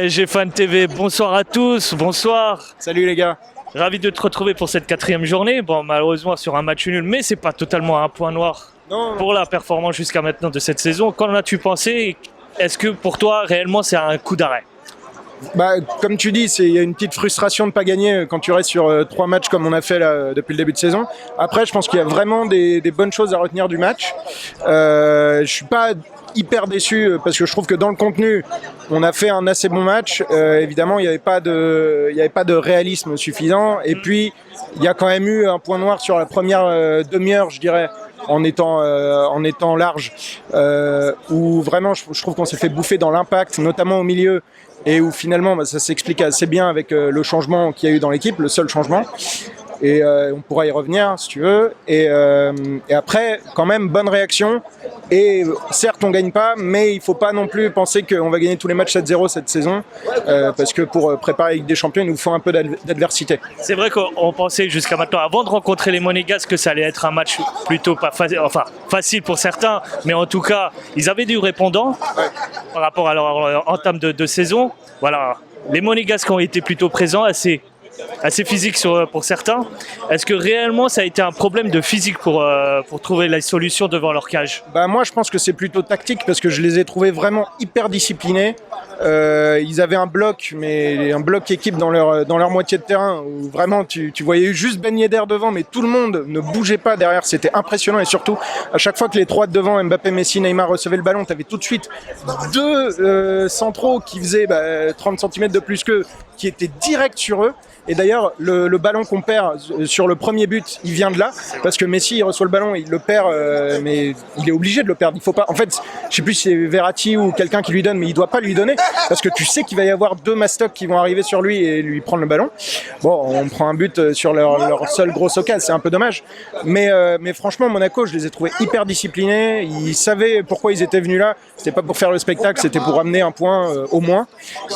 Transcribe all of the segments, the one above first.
PSG Fan TV, bonsoir à tous, bonsoir. Salut les gars. Ravi de te retrouver pour cette 4e journée. Bon, malheureusement sur un match nul, mais c'est pas totalement un point noir pour la performance jusqu'à maintenant de cette saison. Qu'en as-tu pensé? Est-ce que pour toi, réellement, c'est un coup d'arrêt? Comme tu dis, il y a une petite frustration de ne pas gagner quand tu restes sur 3 matchs comme on a fait là, depuis le début de saison. Après, je pense qu'il y a vraiment des bonnes choses à retenir du match. Je suis pas hyper déçu parce que je trouve que dans le contenu, on a fait un assez bon match. Évidemment, il n'y avait pas de réalisme suffisant. Et puis, il y a quand même eu un point noir sur la première demi-heure, je dirais, en étant large, où vraiment je trouve qu'on s'est fait bouffer dans l'impact, notamment au milieu, et où finalement ça s'explique assez bien avec le changement qu'il y a eu dans l'équipe, le seul changement. Et on pourra y revenir si tu veux. Et après, quand même, bonne réaction. Et certes, on gagne pas, mais il faut pas non plus penser qu'on va gagner tous les matchs 7-0 cette saison, parce que pour préparer la Ligue des Champions, il nous faut un peu d'adversité. C'est vrai qu'on pensait jusqu'à maintenant, avant de rencontrer les Monégasques, que ça allait être un match plutôt pas facile, enfin facile pour certains, mais en tout cas, ils avaient du répondant par rapport à leur entame de saison. Voilà, les Monégasques ont été plutôt présents, assez physique pour certains. Est-ce que réellement ça a été un problème de physique pour trouver la solution devant leur cage? Moi je pense que c'est plutôt tactique parce que je les ai trouvés vraiment hyper disciplinés. Ils avaient un bloc, mais un bloc équipe dans leur moitié de terrain où vraiment tu voyais juste Ben Yedder devant, mais tout le monde ne bougeait pas derrière. C'était impressionnant et surtout à chaque fois que les trois de devant, Mbappé, Messi, Neymar recevaient le ballon, tu avais tout de suite deux centraux qui faisaient 30 cm de plus qu'eux, qui étaient directs sur eux. Et d'ailleurs, le ballon qu'on perd sur le premier but, il vient de là, parce que Messi il reçoit le ballon, il le perd, mais il est obligé de le perdre. Il faut pas. En fait, je sais plus si c'est Verratti ou quelqu'un qui lui donne, mais il doit pas lui donner, parce que tu sais qu'il va y avoir deux mastocs qui vont arriver sur lui et lui prendre le ballon. Bon, on prend un but sur leur seule grosse occasion, c'est un peu dommage. Mais franchement, Monaco, je les ai trouvés hyper disciplinés. Ils savaient pourquoi ils étaient venus là. C'était pas pour faire le spectacle, c'était pour amener un point au moins.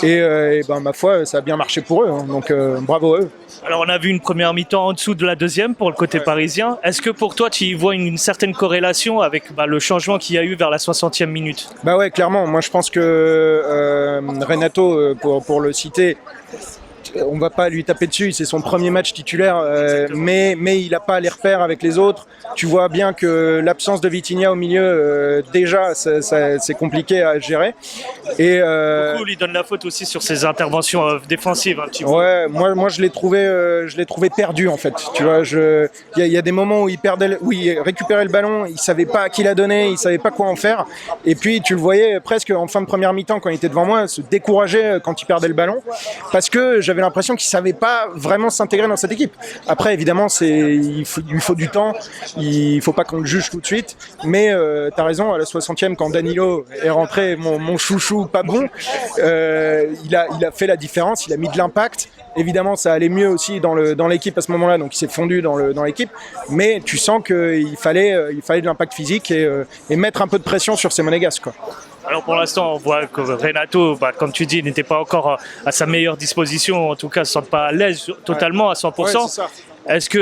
Et ma foi, ça a bien marché pour eux. Hein. Donc bravo. Alors on a vu une première mi-temps en dessous de la deuxième pour le côté parisien. Est-ce que pour toi tu y vois une certaine corrélation avec le changement qu'il y a eu vers la 60e minute? Ouais, clairement. Moi je pense que Renato, pour le citer, on va pas lui taper dessus, c'est son premier match titulaire, mais il n'a pas les repères avec les autres. Tu vois bien que l'absence de Vitinha au milieu, déjà, c'est compliqué à gérer. Et beaucoup lui donne la faute aussi sur ses interventions défensives un petit peu. Ouais, moi je l'ai trouvé perdu en fait. Tu vois, il y a des moments où il récupérait le ballon, il savait pas à qui la donner, il savait pas quoi en faire. Et puis tu le voyais presque en fin de première mi-temps quand il était devant moi, se décourager quand il perdait le ballon, parce que j'avais l'impression qu'il savait pas vraiment s'intégrer dans cette équipe. Après évidemment il lui faut du temps, il faut pas qu'on le juge tout de suite, mais t'as raison, à la 60e quand Danilo est rentré, mon chouchou pas bon, il a fait la différence, il a mis de l'impact. Évidemment ça allait mieux aussi dans l'équipe à ce moment-là, donc il s'est fondu dans l'équipe, mais tu sens qu'il fallait de l'impact physique et mettre un peu de pression sur ces Monégasques, quoi. Alors pour l'instant, on voit que Renato, comme tu dis, n'était pas encore à sa meilleure disposition, en tout cas ne se sent pas à l'aise totalement à 100%. Ouais, c'est ça. Est-ce que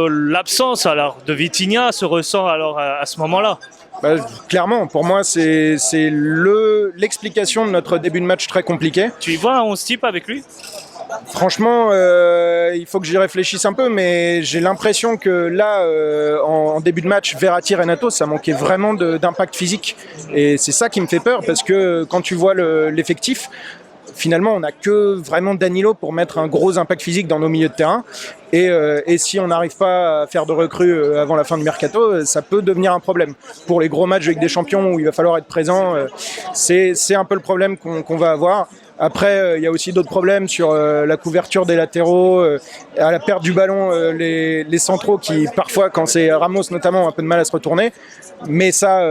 l'absence alors de Vitinha se ressent alors à ce moment-là? Clairement, pour moi, c'est l'explication de notre début de match très compliqué. Tu y vois un 11 type avec lui? Franchement, il faut que j'y réfléchisse un peu, mais j'ai l'impression que là, en début de match, Verratti, Renato, ça manquait vraiment d'impact physique. Et c'est ça qui me fait peur, parce que quand tu vois l'effectif, finalement, on n'a que vraiment Danilo pour mettre un gros impact physique dans nos milieux de terrain. Et si on n'arrive pas à faire de recrues avant la fin du mercato, ça peut devenir un problème. Pour les gros matchs avec des champions où il va falloir être présent, c'est un peu le problème qu'on va avoir. Après, il y a aussi d'autres problèmes sur la couverture des latéraux, à la perte du ballon, les centraux qui, parfois, quand c'est Ramos notamment, ont un peu de mal à se retourner. Mais ça,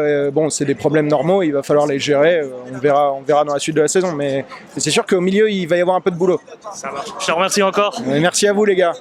c'est des problèmes normaux, il va falloir les gérer. On verra dans la suite de la saison. Mais c'est sûr qu'au milieu, il va y avoir un peu de boulot. Ça marche. Je te remercie encore. Merci à vous, les gars.